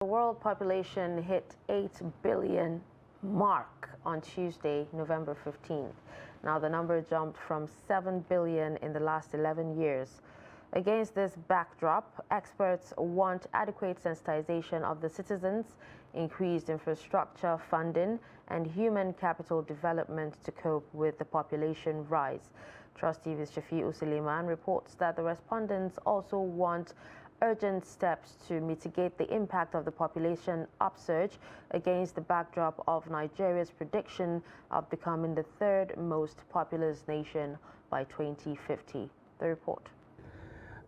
The world population hit 8 billion mark on Tuesday, November 15th. Now the number jumped from 7 billion in the last 11 years. Against this backdrop, experts want adequate sensitization of the citizens, increased infrastructure funding, and human capital development to cope with the population rise. Trust TV's Shafi'u Suleiman reports that the respondents also want urgent steps to mitigate the impact of the population upsurge against the backdrop of Nigeria's prediction of becoming the third most populous nation by 2050. The report.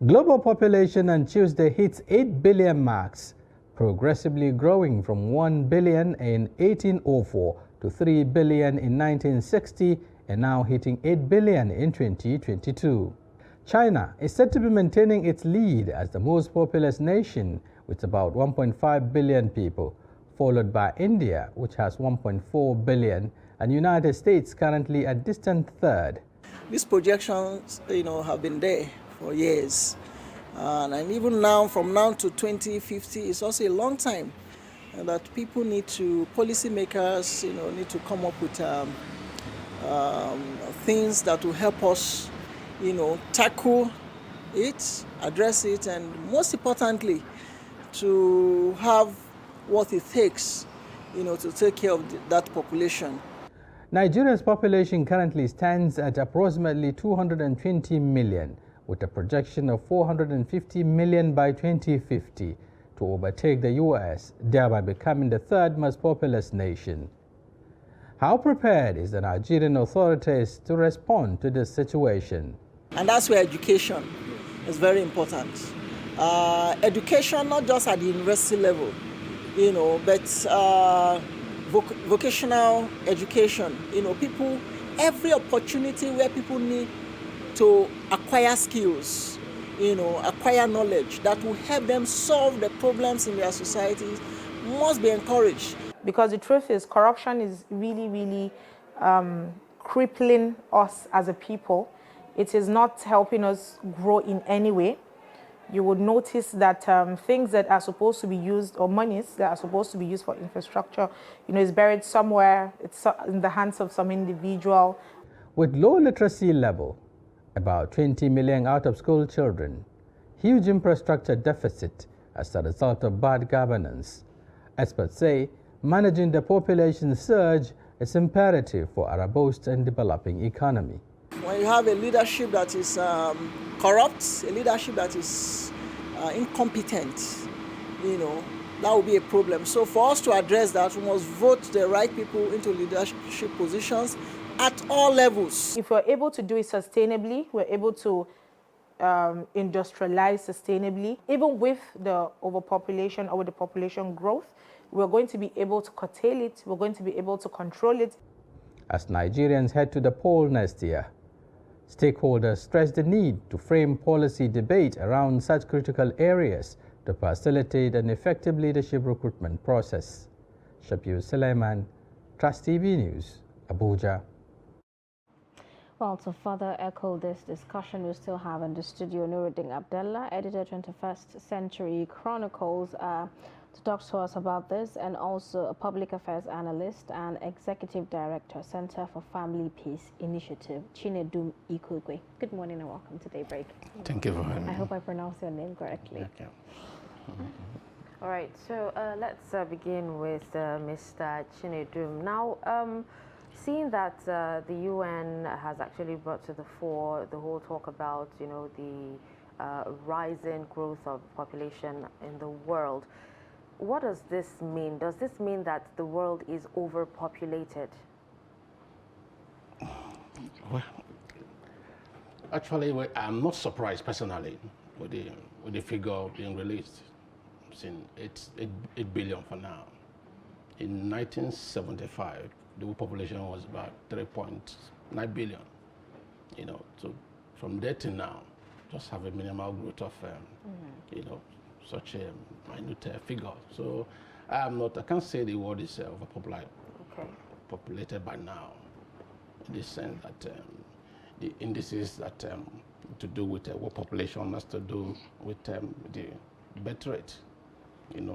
Global population on Tuesday hits 8 billion marks, progressively growing from 1 billion in 1804 to 3 billion in 1960 and now hitting 8 billion in 2022. China is said to be maintaining its lead as the most populous nation with about 1.5 billion people, followed by India, which has 1.4 billion, and United States currently a distant third. These projections, have been there for years. And even now, from now to 2050, it's also a long time that people need to, policymakers, need to come up with things that will help us tackle it, address it, and most importantly, to have what it takes, to take care of that population. Nigeria's population currently stands at approximately 220 million, with a projection of 450 million by 2050 to overtake the U.S., thereby becoming the third most populous nation. How prepared is the Nigerian authorities to respond to this situation? And that's where education is very important. Education, not just at the university level, but vocational education. People, every opportunity where people need to acquire skills, acquire knowledge that will help them solve the problems in their societies must be encouraged. Because the truth is, corruption is really crippling us as a people. It is not helping us grow in any way. You would notice that things that are supposed to be used, or monies that are supposed to be used for infrastructure, is buried somewhere. It's in the hands of some individual. With low literacy level, about 20 million out-of-school children, huge infrastructure deficit as a result of bad governance, experts say managing the population surge is imperative for a robust and developing economy. When you have a leadership that is corrupt, a leadership that is incompetent, that will be a problem. So for us to address that, we must vote the right people into leadership positions at all levels. If we're able to do it sustainably, we're able to industrialize sustainably. Even with the overpopulation or with the population growth, we're going to be able to curtail it. We're going to be able to control it. As Nigerians head to the poll next year, stakeholders stress the need to frame policy debate around such critical areas to facilitate an effective leadership recruitment process. Shafi'u Suleiman, Trust TV News, Abuja. Well, to further echo this discussion, we still have in the studio Nuruddin Abdullah, editor 21st Century Chronicles, to talk to us about this, and also a public affairs analyst and executive director, Center for Family Peace Initiative, Chinedum Ikugwe. Good morning and welcome to Daybreak. Thank you for having me. I hope I pronounced your name correctly. Okay. All right, so let's begin with Mr. Chinedum. Now, seeing that the UN has actually brought to the fore the whole talk about, the rising growth of population in the world, what does this mean? Does this mean that the world is overpopulated? Well, actually, I'm not surprised personally with the figure being released. Since it's 8 billion for now. In 1975, the population was about 3.9 billion. So from there to now, just have a minimal growth of, such a minute figure. So I can't say the world is overpopulated by now, in the sense that the indices that to do with what population has to do with the birth rate.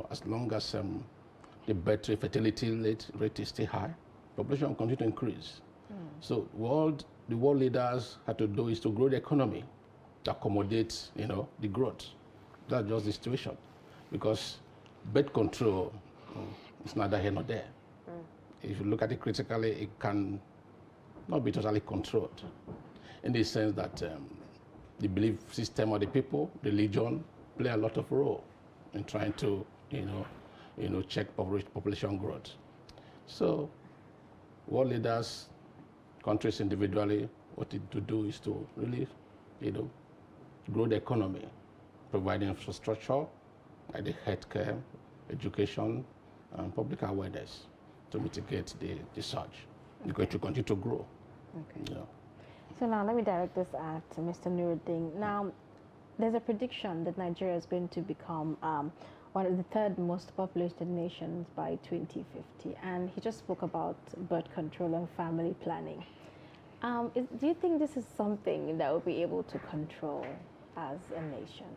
as long as the birth rate, fertility rate is still high, population will continue to increase. So the world leaders have to do is to grow the economy to accommodate, the growth. That's just the situation. Because birth control is neither here nor there. If you look at it critically, it can not be totally controlled in the sense that the belief system of the people, religion, play a lot of role in trying to, check population growth. So world leaders, countries individually, what to do is to really, grow the economy, providing infrastructure, like the healthcare, education, and public awareness to mitigate the surge. It's going to continue to grow. Okay. So now let me direct this at Mr. Nuruddin. Now, there's a prediction that Nigeria is going to become one of the third most populated nations by 2050. And he just spoke about birth control and family planning. Do you think this is something that we'll be able to control as a nation?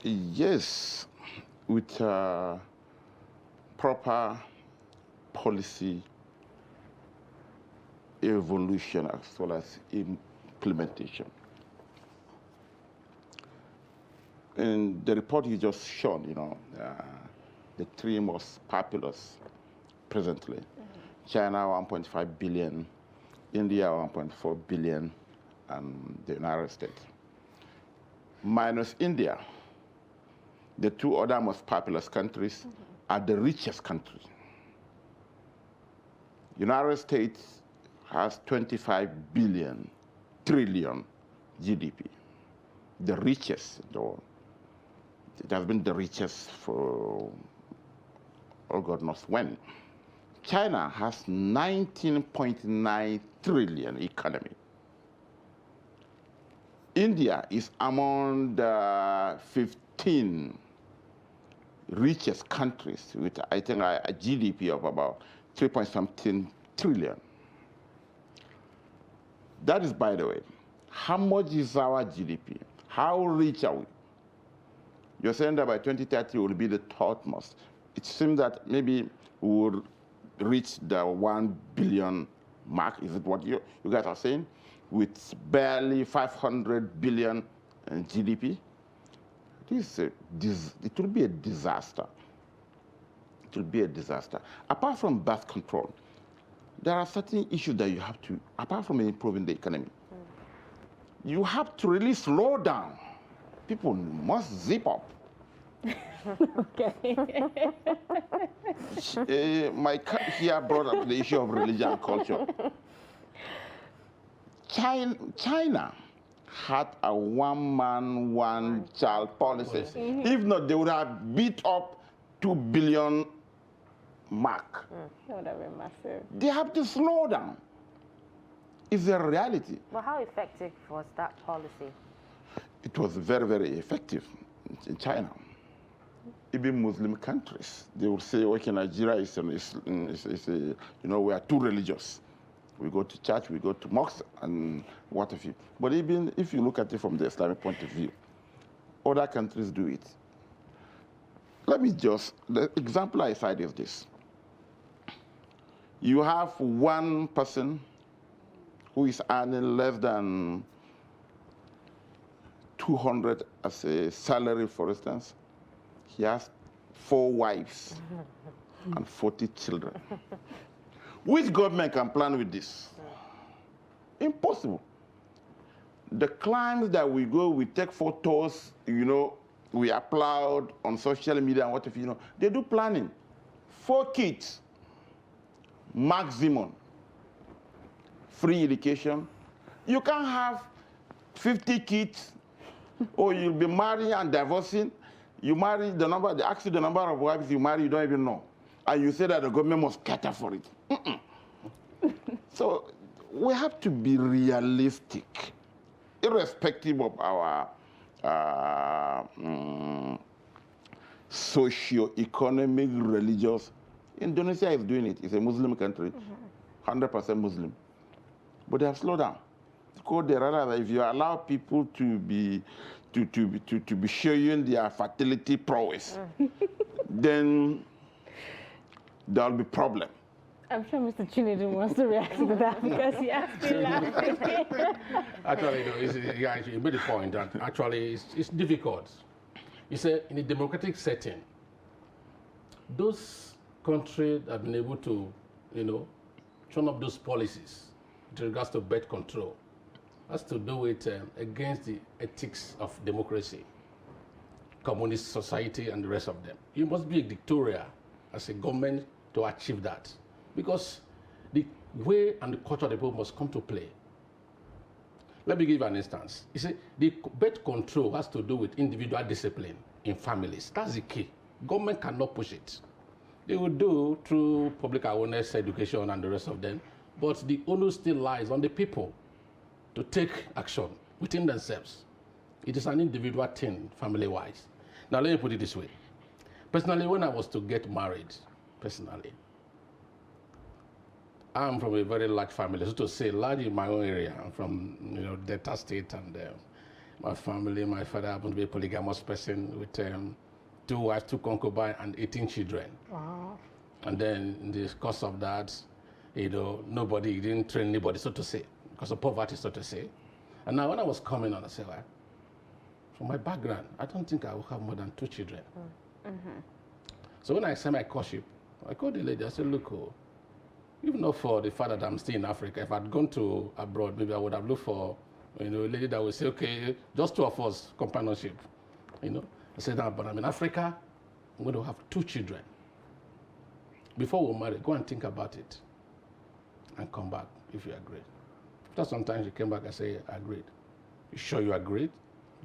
Yes, with proper policy evolution as well as implementation. In the report you just shown, the three most populous presently, China 1.5 billion, India 1.4 billion, and the United States. Minus India, the two other most populous countries are the richest countries. United States has 25 trillion GDP, the richest in the world. It has been the richest for all God knows when. China has 19.9 trillion economy. India is among the 15 richest countries with, I think, a GDP of about 3.something trillion. That is, by the way, how much is our GDP? How rich are we? You're saying that by 2030 we'll be the third most. It seems that maybe we will reach the 1 billion mark. Is it what you guys are saying? With barely 500 billion in GDP? It will be a disaster. It will be a disaster. Apart from birth control, there are certain issues that you have to, apart from improving the economy, you have to really slow down. People must zip up. Okay. My cat here brought up the issue of religion and culture. China had a one-man, one-child policy. If not, they would have beat up 2 billion mark. That would have been massive. They have to slow down. It's a reality. But how effective was that policy? It was very, very effective in China. Even Muslim countries, they will say, okay, Nigeria is we are too religious. We go to church, we go to mosque, and what have you. But even if you look at it from the Islamic point of view, other countries do it. Let me just, the example I cite is this. You have one person who is earning less than 200 as a salary, for instance. He has 4 wives and 40 children. Which government can plan with this? Impossible. The climbs that we go, we take photos, we upload on social media and what if they do planning. 4 kids, maximum. Free education. You can't have 50 kids, or you'll be marrying and divorcing. You marry the number, they ask you the number of wives you marry, you don't even know. And you say that the government must cater for it. So we have to be realistic, irrespective of our socio-economic, religious. Indonesia is doing it. It's a Muslim country, 100% Muslim. But they have slowed down. Because they rather, if you allow people to to be showing their fertility prowess, then there'll be problem. I'm sure Mr. Chinedu wants to react to that because he has been laughing. Actually, you made the point that actually it's difficult. You say in a democratic setting, those countries have been able to, turn up those policies with regards to birth control. Has to do with against the ethics of democracy, communist society, and the rest of them. You must be a dictator as a government to achieve that, because the way and the culture of the people must come to play. Let me give you an instance. You see, the birth control has to do with individual discipline in families. That's the key. Government cannot push it. They will do through public awareness, education, and the rest of them, but the onus still lies on the people to take action within themselves. It is an individual thing, family-wise. Now, let me put it this way. Personally, when I was to get married, I'm from a very large family, so to say, large in my own area. I'm from, Delta State, and my family, my father happened to be a polygamous person with 2 wives, 2 concubines, and 18 children. Wow. And then in the course of that, nobody didn't train anybody, so to say, because of poverty, so to say. And now when I was coming on, I said, well, from my background, I don't think I will have more than 2 children. So when I signed my courtship, I called the lady, I said, look, even not for the fact that I'm still in Africa, if I'd gone to abroad, maybe I would have looked for, a lady that would say, okay, just 2 of us, companionship. I said, no, but I'm in Africa, I'm going to have 2 children. Before we marry, go and think about it and come back if you agree. After sometimes she came back and said, I agreed. You sure you agreed?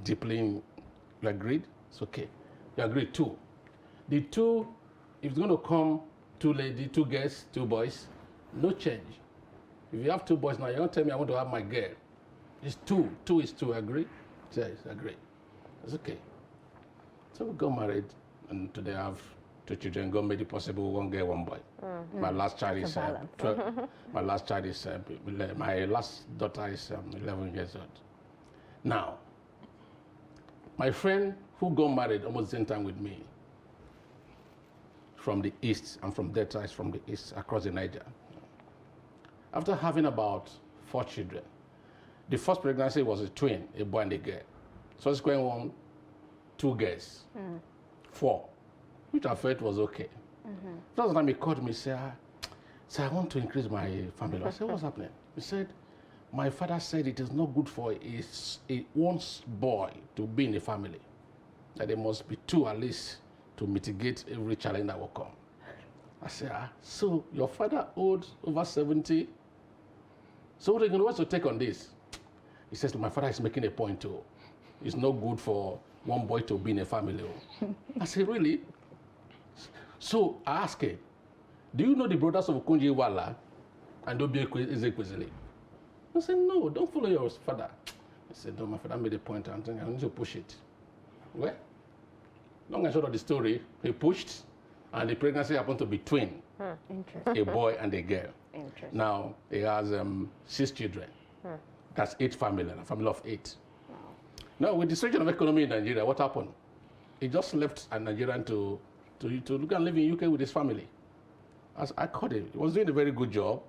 Deeply you agreed? It's okay. You agreed 2. The 2, if it's going to come 2 ladies, 2 girls, 2 boys, no change. If you have 2 boys now, you don't tell me I want to have my girl. It's 2. 2 is 2. Agree? Yes, agree. It's okay. So we got married, and today I have 2 children. God made it possible, 1 girl, 1 boy. My last child is 12. My last child is my last daughter is 11 years old. Now, my friend who got married almost the same time with me, from the east, and from Delta is from the east, across the Niger. After having about 4 children, the first pregnancy was a twin, a boy and a girl. Subsequent one, 2 girls, 4, which I felt was okay. First time he called me, said, I want to increase my family. I said, what's happening? He said, my father said it is not good for one boy to be in a family, that there must be 2 at least to mitigate every challenge that will come. I said, so your father owed over 70? So what are you going to take on this? He says, my father is making a point too. It's not good for one boy to be in a family. I said, really? So I asked him, do you know the brothers of Okunji Wala and Obi Ezekwesili? I said, no, don't follow your father. I said, no, my father made a point, and I need to push it. Well, long and short of the story, he pushed, and the pregnancy happened to be twin. Interesting. A boy and a girl. Interesting. Now, he has 6 children. That's 8 families, a family of 8. Wow. Now, with the situation of economy in Nigeria, what happened? He just left a Nigerian to look and live in UK with his family. As I called him, he was doing a very good job.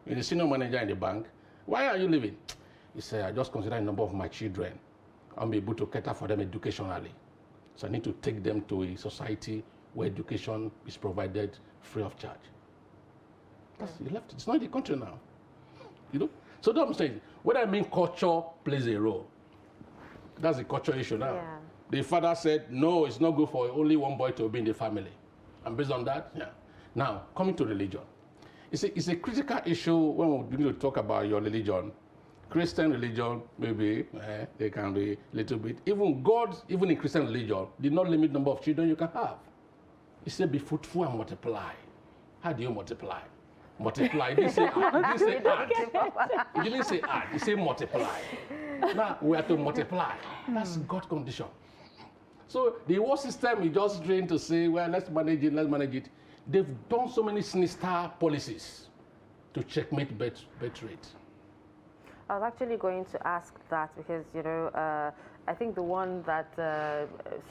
He's a senior manager in the bank. Why are you leaving? He said, I just consider the number of my children. I'll be able to cater for them educationally. So I need to take them to a society where education is provided free of charge. He left it. It's not in the country now. So that's what I'm saying. What I mean, culture plays a role. That's a culture issue now. Yeah. The father said, no, it's not good for only one boy to be in the family. And based on that, yeah. Now, coming to religion. It's a critical issue when we need to talk about your religion. Christian religion, maybe, they can be a little bit. Even God, even in Christian religion, did not limit the number of children you can have. He said, be fruitful and multiply. How do you multiply? Multiply. He didn't say add. He didn't say add. He said multiply. Now, we have to multiply. That's God's condition. So the world system is just trying to say, well, let's manage it, let's manage it. They've done so many sinister policies to checkmate birth rate. I was actually going to ask that because, I think the one that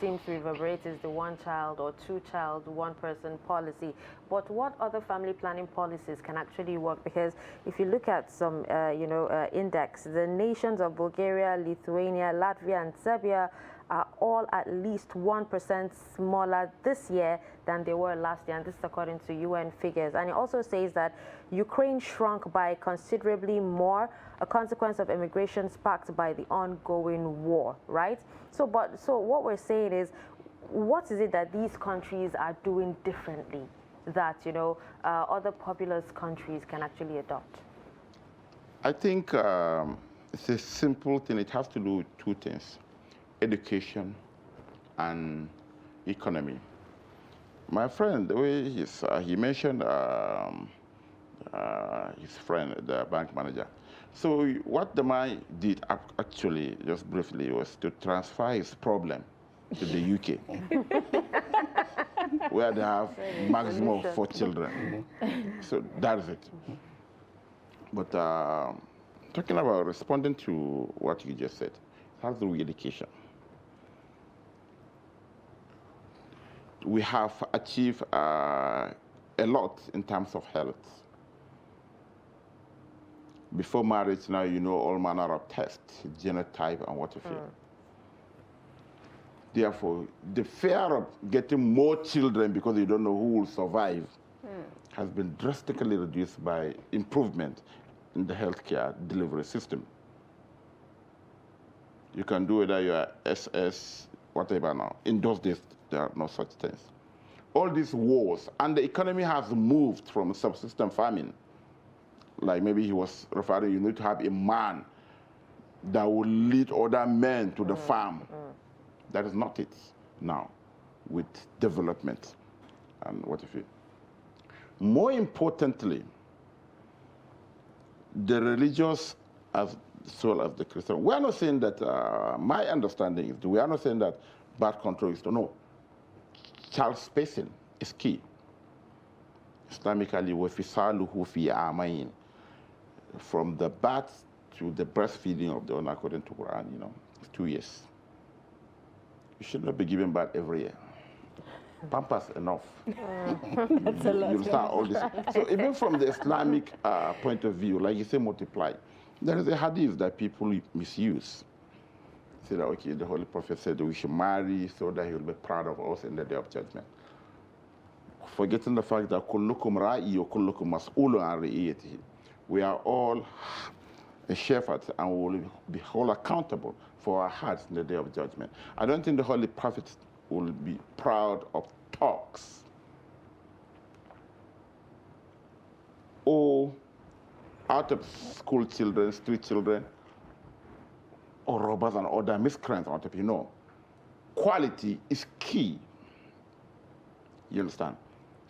seems to reverberate is the one child or two child, one person policy. But what other family planning policies can actually work? Because if you look at some, index, the nations of Bulgaria, Lithuania, Latvia, and Serbia are all at least 1% smaller this year than they were last year, and this is according to UN figures. And it also says that Ukraine shrunk by considerably more, a consequence of immigration sparked by the ongoing war, right? So what we're saying is, what is it that these countries are doing differently that other populous countries can actually adopt? I think it's a simple thing. It has to do with two things: education and economy. My friend, the way he mentioned his friend, the bank manager. So what the man did actually, just briefly, was to transfer his problem to the UK, where they have maximum of 4 children. So that is it. But talking about responding to what you just said, it has to do with education. We have achieved a lot in terms of health. Before marriage, now you know all manner of tests, genotype and what have you. Therefore, the fear of getting more children because you don't know who will survive has been drastically reduced by improvement in the healthcare delivery system. You can do whether you are SS, whatever now. In those days, there are no such things. All these wars, and the economy has moved from subsistence farming. Like maybe he was referring, you need to have a man that will lead other men to the farm. That is not it now with development and what have you. More importantly, the religious as well as the Christian. We are not saying that, my understanding is, we are not saying that birth control is to know. Child spacing is key. Islamically, وَفِصَالُهُ فِي عَامَيْنِ. From the birth to the breastfeeding of the one according to Quran, it's 2 years. You should not be giving birth every year. Pampers enough. That's a lot. You'll start all this. So even from the Islamic point of view, like you say, multiply. There is a hadith that people misuse. Say that, okay, the Holy Prophet said that we should marry so that he will be proud of us in the Day of Judgment. Forgetting the fact that kullukum ra'i wa kullukum mas'ulun an ra'iyatihi. We are all shepherds and we will be held accountable for our hearts in the Day of Judgment. I don't think the Holy Prophet will be proud of talks or out of school children, street children, or robbers and other miscreants. I want to know. Quality is key. You understand?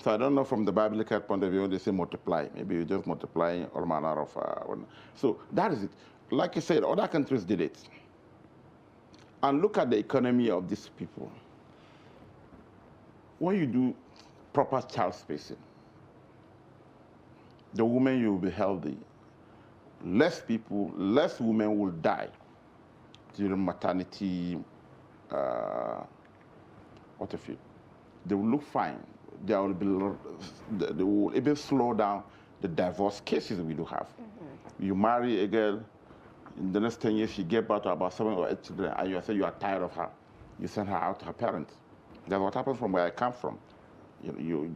So I don't know from the biblical point of view, they say multiply. Maybe you're just multiplying all manner of. So that is it. Like I said, other countries did it. And look at the economy of these people. When you do proper child spacing, the woman you will be healthy. Less people, less women will die during maternity. What if you? They will look fine. They will even slow down the divorce cases we do have. You marry a girl, in the next 10 years she gave birth to about 7 or 8 children, and you say you are tired of her. You send her out to her parents. That's what happens from where I come from. You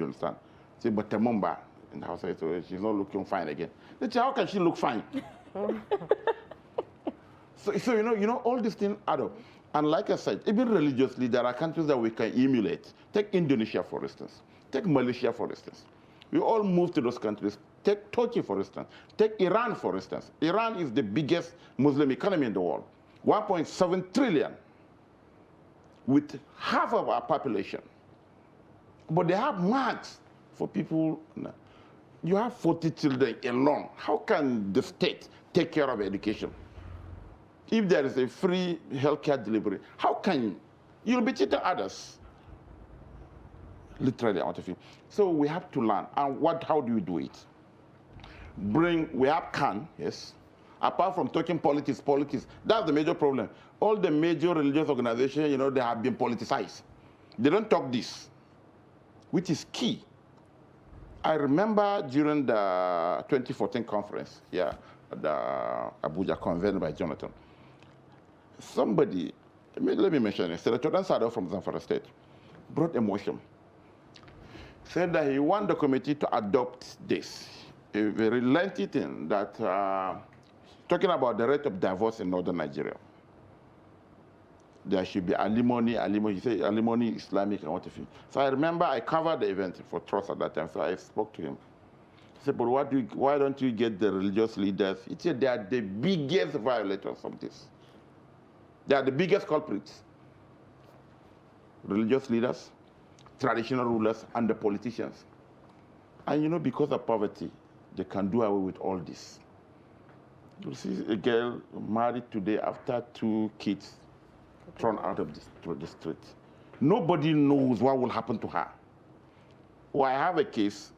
understand? See, but the mumba in the house, so she's not looking fine again. They say, how can she look fine? So all these things add up. And like I said, even religiously, there are countries that we can emulate. Take Indonesia, for instance. Take Malaysia, for instance. We all move to those countries. Take Turkey, for instance. Take Iran, for instance. Iran is the biggest Muslim economy in the world. 1.7 trillion with half of our population. But they have marks for people. You have 40 children alone. How can the state take care of education? If there is a free healthcare delivery, how can you? You'll be cheating others. Literally out of you. So we have to learn. And how do we do it? We have CAN, yes. Apart from talking politics, that's the major problem. All the major religious organizations, you know, they have been politicized. They don't talk this, which is key. I remember during the 2014 conference, the Abuja convened by Jonathan, somebody, let me mention it, Senator Sado from Zamfara State brought a motion, said that he wanted the committee to adopt this, a very lengthy thing that, talking about the rate of divorce in northern Nigeria. There should be alimony, he said alimony, Islamic, and what if you. So I remember I covered the event for Trust at that time, so I spoke to him. He said, but why don't you get the religious leaders? He said they are the biggest violators of this. They are the biggest culprits. Religious leaders, traditional rulers, and the politicians. And you know, because of poverty, they can do away with all this. You see a girl married today after 2 kids thrown out of the street. Nobody knows what will happen to her. Well, I have a case.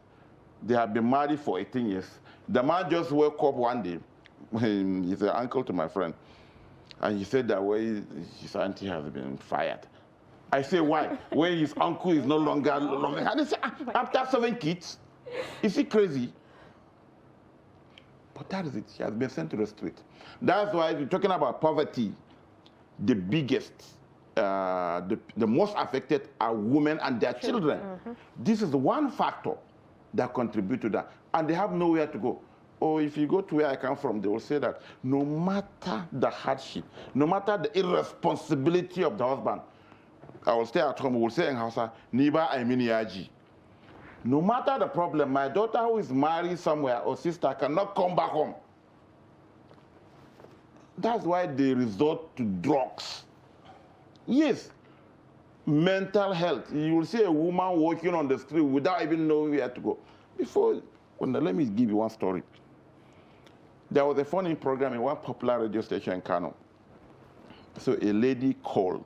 They have been married for 18 years. The man just woke up one day. He's an uncle to my friend. And he said that his auntie has been fired. I say, why? When his uncle is no longer. And he said, after 7 kids? Is he crazy? But that is it. She has been sent to the street. That's why you're talking about poverty. The biggest, the most affected are women and their children. This is one factor that contributes to that. And they have nowhere to go. Or if you go to where I come from, they will say that no matter the hardship, no matter the irresponsibility of the husband, I will stay at home, we will say in Hausa, Niba Aiminiyaji. No matter the problem, my daughter who is married somewhere or sister cannot come back home. That's why they resort to drugs. Yes, mental health. You will see a woman walking on the street without even knowing where to go. Let me give you one story. There was a phone-in program in one popular radio station in Kano. So a lady called,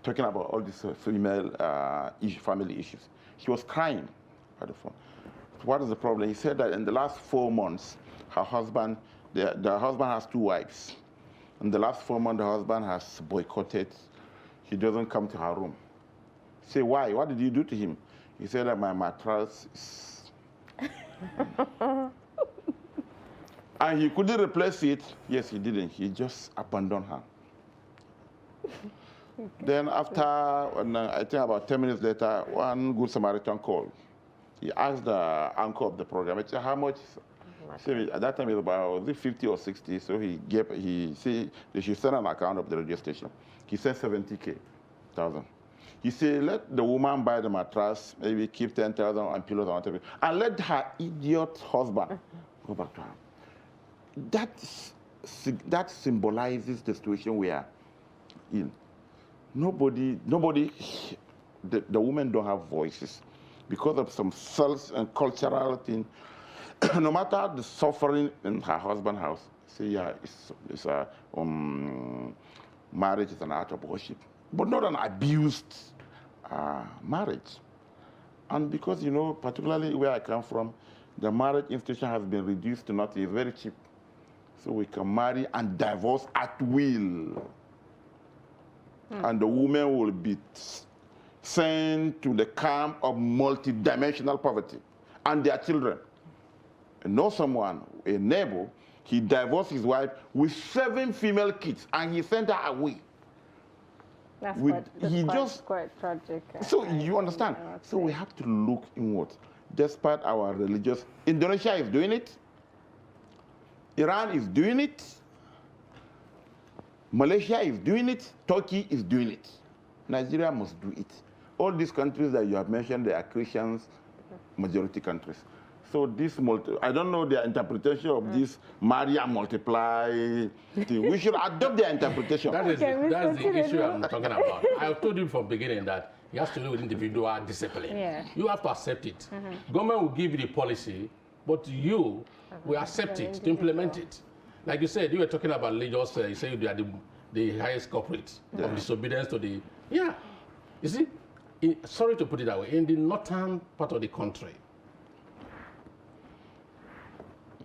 talking about all these female family issues. She was crying at the phone. What is the problem? He said that in the last 4 months, her husband, the husband has 2 wives. In the last 4 months, the husband has boycotted. He doesn't come to her room. Say, why? What did you do to him? He said that my mattress is... And he couldn't replace it. Yes, he didn't. He just abandoned her. Then after, I think about 10 minutes later, one good Samaritan called. He asked the uncle of the program, he said, how much? At that time, it was about 50 or 60, so he said they should send an account of the radio station. He sent 70,000. He said, let the woman buy the mattress, maybe keep 10,000 and pillows and whatever, and let her idiot husband go back to her. That symbolizes the situation we are in. The women don't have voices because of some self and cultural thing. No matter the suffering in her husband's house, say, yeah, marriage is an act of worship, but not an abused marriage. And because, you know, particularly where I come from, the marriage institution has been reduced to nothing. It's very cheap. So we can marry and divorce at will. And the woman will be sent to the camp of multidimensional poverty and their children. I know someone, a neighbor, he divorced his wife with 7 female kids and he sent her away. That's quite tragic. So you understand? So we have to look inward. Despite our religious, Indonesia is doing it. Iran is doing it. Malaysia is doing it. Turkey is doing it. Nigeria must do it. All these countries that you have mentioned, they are Christians, majority countries. So this I don't know their interpretation of this Maria multiply thing. We should adopt their interpretation. That's the issue I'm talking about. I told you from the beginning that it has to do with individual discipline. Yeah. You have to accept it. Government will give you the policy, but you will accept it to implement it. Like you said, you were talking about religious, you say you are the highest culprit of disobedience to the... Yeah. You see, sorry to put it that way, in the northern part of the country,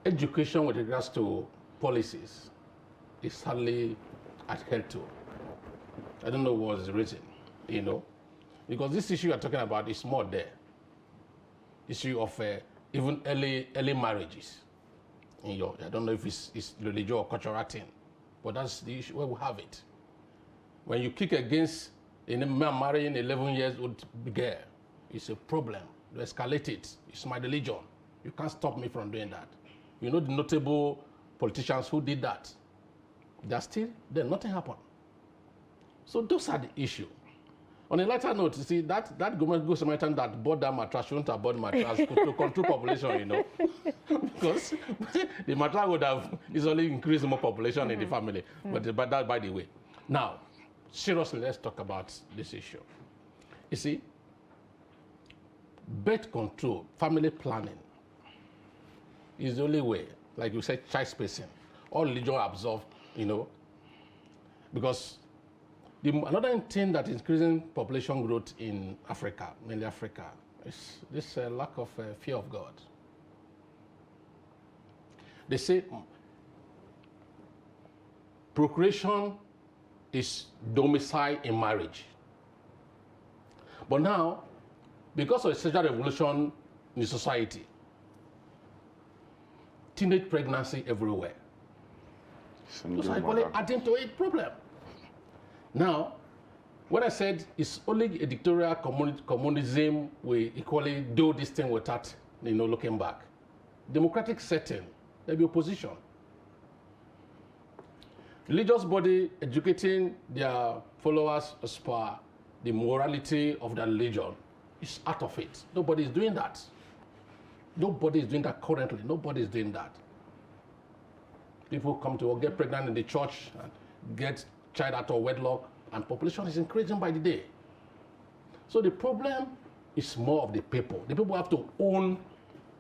education with regards to policies is sadly adhered to. I don't know what is the reason, because this issue you're talking about is more there. Issue of even early marriages. I don't know if it's religious or cultural thing, but that's the issue where we have it. When you kick against a man marrying 11 years old girl, it's a problem. You escalate it. It's my religion. You can't stop me from doing that. You know the notable politicians who did that. They're still there. Nothing happened. So those are the issue. On a lighter note, you see, that government good Samaritan that bought that mattress shouldn't have bought the mattress to control population, because the mattress would have easily increased more population in the family. But that, by the way. Now, seriously, let's talk about this issue. You see, birth control, family planning is the only way, like you said, child spacing. All religion absorb, because another thing that is increasing population growth in Africa, mainly Africa, is this lack of fear of God. They say procreation is domicile in marriage. But now, because of the sexual revolution in the society, teenage pregnancy everywhere. So I call it adding to it problem. Now, when I said it's only a dictatorial communism, we equally do this thing without, looking back. Democratic setting, there'll be opposition. Religious body educating their followers as per the morality of their religion is out of it. Nobody is doing that. Nobody is doing that currently. Nobody is doing that. People come to get pregnant in the church and get child out of wedlock, and population is increasing by the day. So the problem is more of the people. The people have to own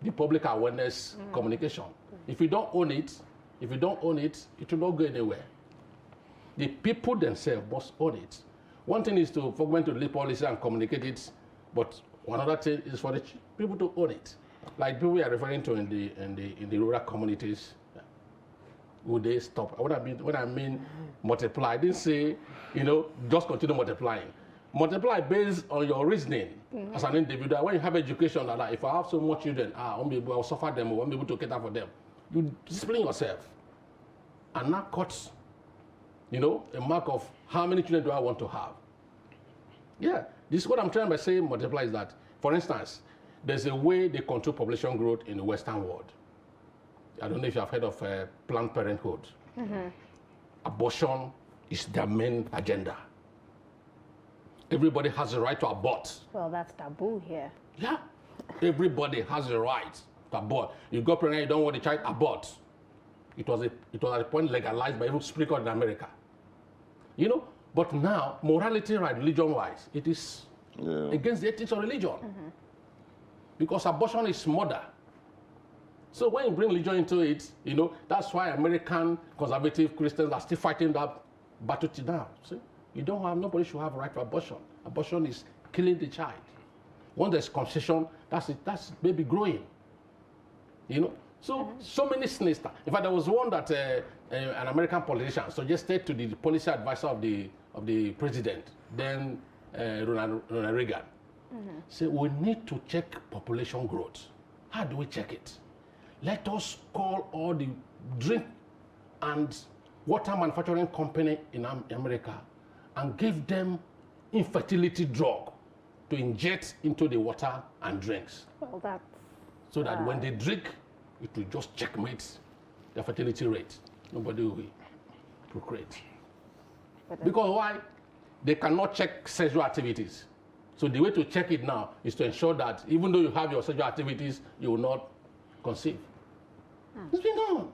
the public awareness communication. If you don't own it, it will not go anywhere. The people themselves must own it. One thing is for government to lead policy and communicate it, but another thing is for the people to own it. Like people we are referring to in the rural communities. Would they stop? When I mean multiply, I didn't say, just continue multiplying. Multiply based on your reasoning as an individual. When you have education, like if I have so much children, I'll suffer them, I won't be able to cater for them. You discipline yourself. And not cut, a mark of how many children do I want to have. Yeah, this is what I'm trying to say multiply is that, for instance, there's a way they control population growth in the Western world. I don't know if you have heard of Planned Parenthood. Abortion is their main agenda. Everybody has the right to abort. Well, that's taboo here. Yeah. Everybody has the right to abort. You got pregnant, you don't want the child, abort. It was at a point legalized by even Supreme Court in America. But now, morality, right, religion-wise, it is against the ethics of religion. Because abortion is murder. So when you bring religion into it, that's why American conservative Christians are still fighting that battle till now. See? Nobody should have a right to abortion. Abortion is killing the child. Once there's concession, that's baby growing. So many sinister. In fact, there was one that an American politician suggested to the policy advisor of the president, then Ronald Reagan. Say we need to check population growth. How do we check it? Let us call all the drink and water manufacturing company in America and give them infertility drug to inject into the water and drinks. Well, that's... So that when they drink, it will just checkmate the fertility rate. Nobody will procreate. Because why? They cannot check sexual activities. So the way to check it now is to ensure that even though you have your sexual activities, you will not conceive. It's been on.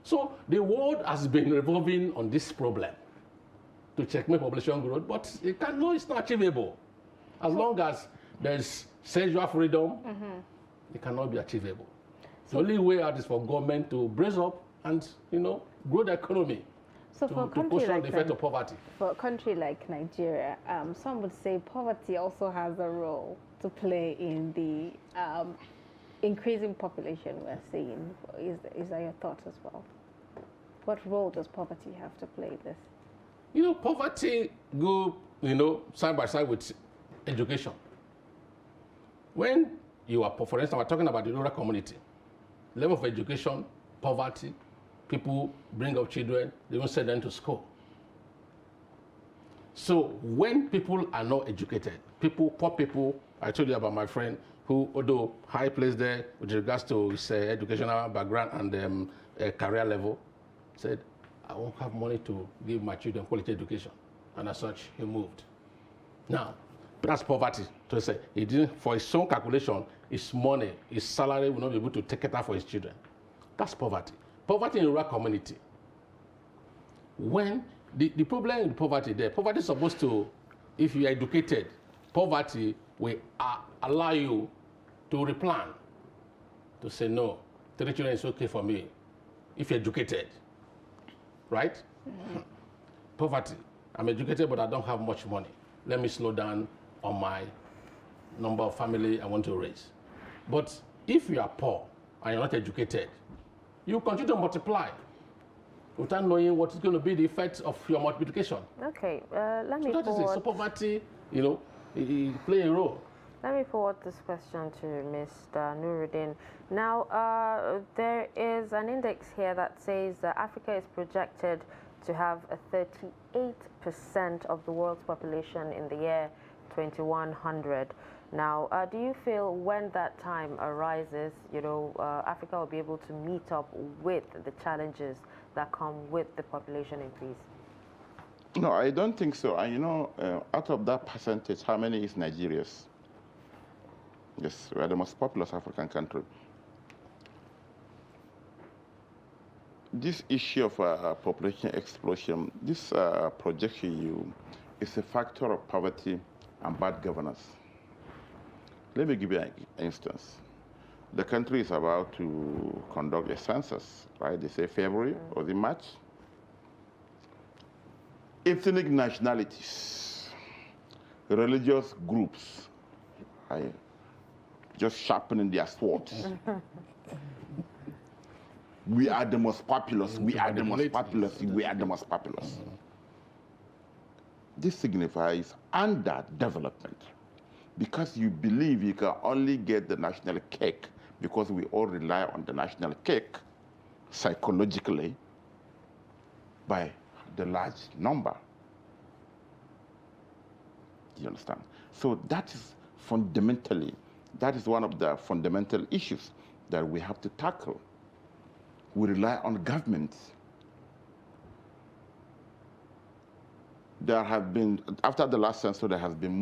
So the world has been revolving on this problem to checkmate population growth, but it's not achievable. As long as there's sexual freedom, it cannot be achievable. The only way out is for government to brace up and grow the economy. So to for a country cushion like the effect of poverty. For a country like Nigeria, some would say poverty also has a role to play in the increasing population we're seeing. Is that your thoughts as well? What role does poverty have to play this? You know, poverty go, side by side with education. When you are, for instance, we're talking about the rural community, level of education, poverty, people bring up children, they don't send them to school. So when people are not educated, poor people, I told you about my friend who, although high placed there with regards to his educational background and career level, said, I won't have money to give my children quality education. And as such, he moved. Now, that's poverty. So he said, he didn't, for his own calculation, his money, his salary will not be able to take it out for his children. That's poverty. Poverty in rural community. When the problem in poverty there, poverty is supposed to, if you are educated, poverty will allow you to replan, to say, no, 3 children is okay for me, if you're educated, right? Mm-hmm. Poverty, I'm educated, but I don't have much money. Let me slow down on my number of family I want to raise. But if you are poor and you're not educated, you continue to multiply without knowing what is going to be the effects of your multiplication. Okay, let me forward. So poverty, it play a role. Let me forward this question to Mr. Nuruddin. Now, there is an index here that says that Africa is projected to have a 38% of the world's population in the year 2100. Now, do you feel when that time arises, Africa will be able to meet up with the challenges that come with the population increase? No, I don't think so. And out of that percentage, how many is Nigeria's? Yes, we are the most populous African country. This issue of population explosion, this projection is a factor of poverty and bad governance. Let me give you an instance. The country is about to conduct a census, right? They say February or the March. Ethnic nationalities, religious groups, just sharpening their swords. We are the most populous, we are the most populous, we are the most populous. This signifies underdevelopment because you believe you can only get the national cake because we all rely on the national cake psychologically by the large number. Do you understand? So that is fundamentally, that is one of the fundamental issues that we have to tackle. We rely on governments. There have been, after the last census, there have been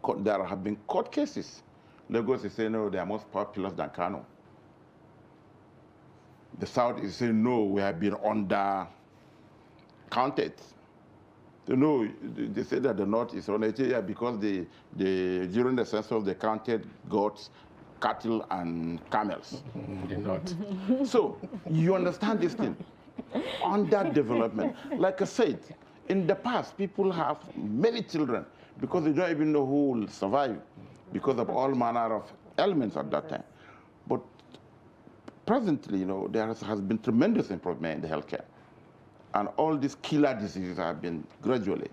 court cases. Lagos is saying, no, they are more populous than Kano. The South is saying, no, we have been undercounted. They say that the North is on it because during the census they counted goats, cattle, and camels. They're not. So you understand this thing. Underdevelopment. Like I said, in the past, people have many children because they don't even know who will survive because of all manner of elements at that time. But presently, there has been tremendous improvement in the healthcare. And all these killer diseases have been gradually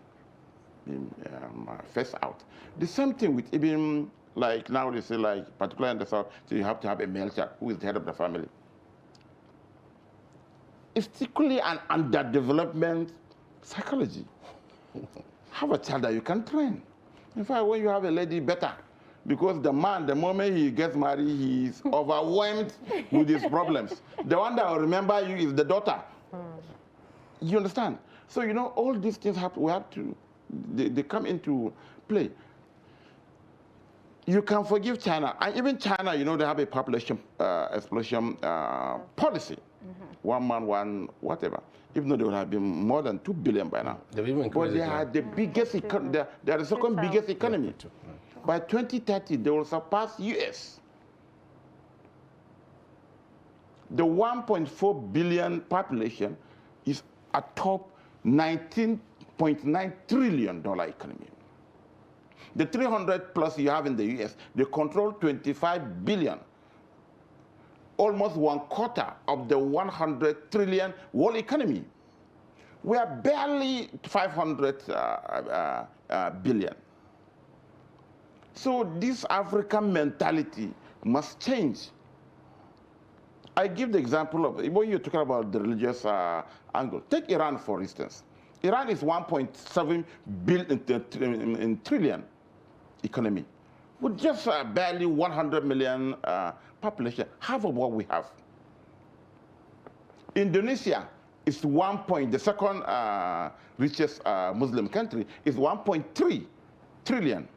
phased out. The same thing with even, like now they say, like, particularly in the South, so you have to have a male child who is the head of the family. It's equally an underdevelopment psychology. Have a child that you can train. In fact, when you have a lady, better. Because the man, the moment he gets married, he is overwhelmed with his problems. The one that will remember you is the daughter. You understand? So, all these things they come into play. You can forgive China. And even China, they have a population explosion policy. One man, one whatever. Even though there would have been more than 2 billion by now. But they are the biggest, they are the second biggest economy. By 2030, they will surpass US. The 1.4 billion population is a top $19.9 trillion economy. The 300 plus you have in the US, they control 25 billion. almost 1/4 of the 100 trillion world economy. We are barely 500 billion. So this African mentality must change. I give the example of, when you're talking about the religious angle, take Iran, for instance. Iran is 1.7 billion in trillion economy, with just barely 100 million population, half of what we have. Indonesia is the second richest Muslim country, is 1.3 trillion.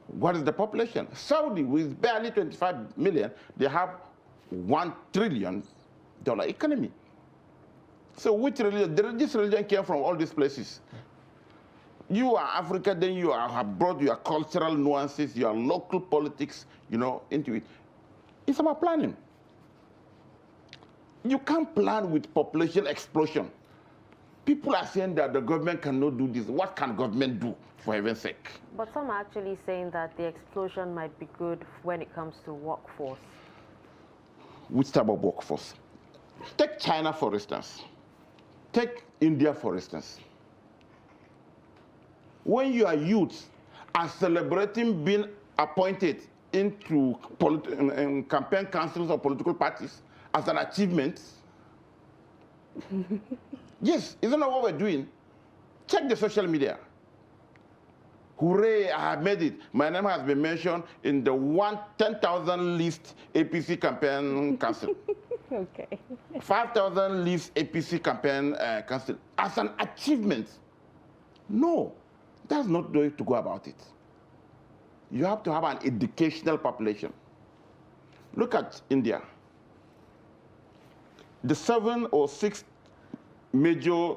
What is the population? Saudi, with barely 25 million, they have $1 trillion economy. So which religion? This religion came from all these places. You are Africa, then you have brought your cultural nuances, your local politics, into it. It's about planning. You can't plan with population explosion. People are saying that the government cannot do this. What can government do, for heaven's sake? But some are actually saying that the explosion might be good when it comes to workforce. Which type of workforce? Take China, for instance. Take India, for instance. When your youth are celebrating being appointed into campaign councils or political parties as an achievement, yes, isn't that what we're doing? Check the social media. Hooray, I have made it. My name has been mentioned in the 10,000 list APC campaign council. Okay. 5,000 list APC campaign council as an achievement. No, that's not the way to go about it. You have to have an educational population. Look at India. The 7 or 6 major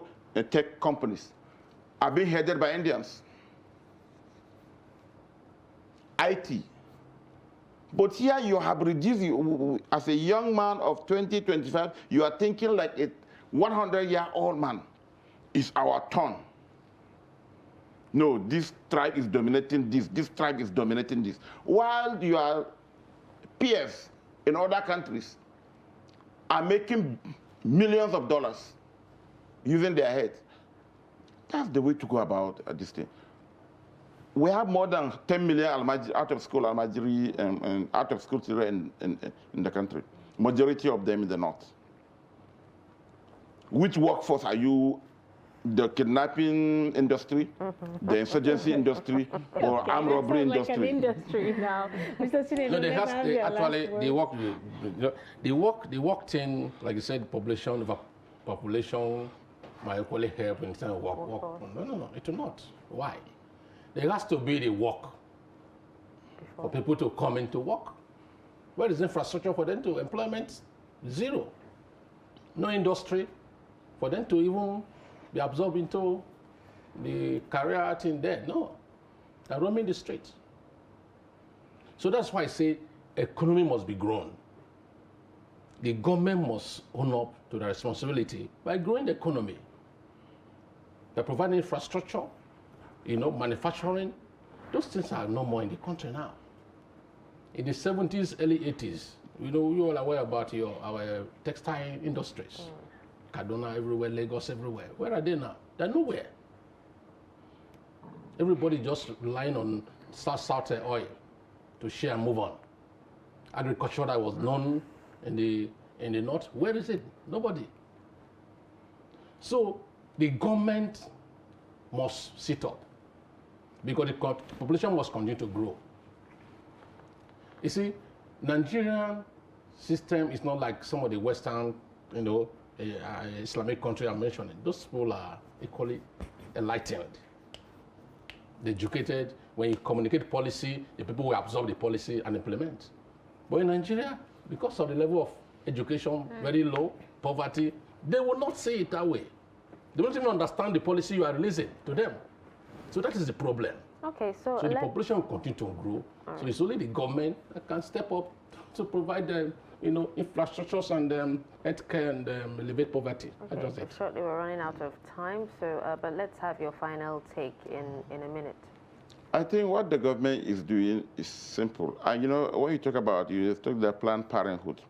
tech companies are being headed by Indians. IT. But here you have reduced, as a young man of 20, 25, you are thinking like a 100-year-old man. It's our turn. No, this tribe is dominating this tribe is dominating this. While your peers in other countries are making millions of dollars using their head. That's the way to go about this thing. We have more than 10 million out-of-school Almajiri and out-of-school children in the country. Majority of them in the north. Which workforce are you? The kidnapping industry, the insurgency industry, or armed robbery industry? Like an industry now. Mr. Chinelo, no, they worked in, like you said, population might equally help in terms of work. No, it will not. Why? There has to be the work for people to come into work. Where is infrastructure for them to employment? Zero. No industry for them to even be absorbed into the career thing there. No. They're roaming the streets. So that's why I say economy must be grown. The government must own up to the responsibility by growing the economy, by providing infrastructure, manufacturing. Those things are no more in the country now. In the 70s, early 80s, you all aware about our textile industries. Kaduna everywhere, Lagos everywhere. Where are they now? They're nowhere. Everybody just relying on south oil to share and move on. Agriculture that was known in the north, where is it? Nobody. So the government must sit up because the population must continue to grow. You see, Nigerian system is not like some of the Western, Islamic country I'm mentioning. Those people are equally enlightened. They're educated. When you communicate policy, the people will absorb the policy and implement. But in Nigeria, because of the level of education very low, poverty, they will not say it that way. They don't even understand the policy you are releasing to them. So that is the problem. Okay, so the population will continue to grow. So it's only the government that can step up to provide them, infrastructures and healthcare and alleviate poverty. Okay, so shortly we're running out of time. So, but let's have your final take in a minute. I think what the government is doing is simple. And you know, when you talk about, you talk the Planned Parenthood.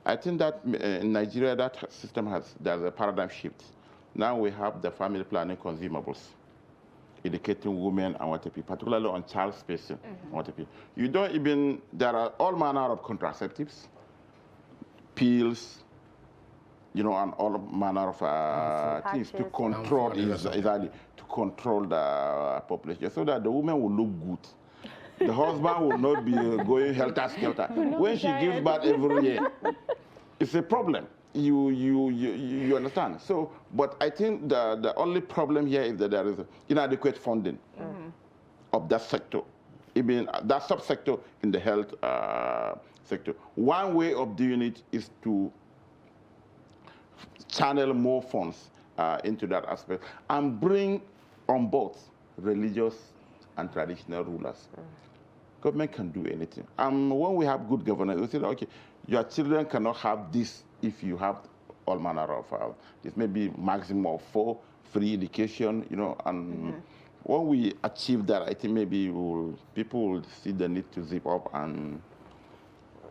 I think that in Nigeria, that system there's a paradigm shift. Now we have the family planning consumables, educating women and what have particularly on child spacing. What have you don't even, there are all manner of contraceptives, pills, you know, and all manner of things to control exactly to control the population, so that the woman will look good. The husband will not be going helter-skelter. When she gives birth every year, it's a problem. You understand? So, but I think the only problem here is that there is inadequate funding of that sector, even that subsector in the health sector. One way of doing it is to channel more funds into that aspect and bring on board religious and traditional rulers. Government can do anything. When we have good governance, we say, okay, your children cannot have this if you have all manner of this, maybe maximum of 4 free education, you know, and when we achieve that, I think maybe people will see the need to zip up and.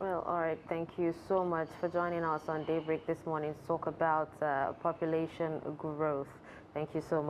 Well, all right. Thank you so much for joining us on Daybreak this morning to talk about population growth. Thank you so much.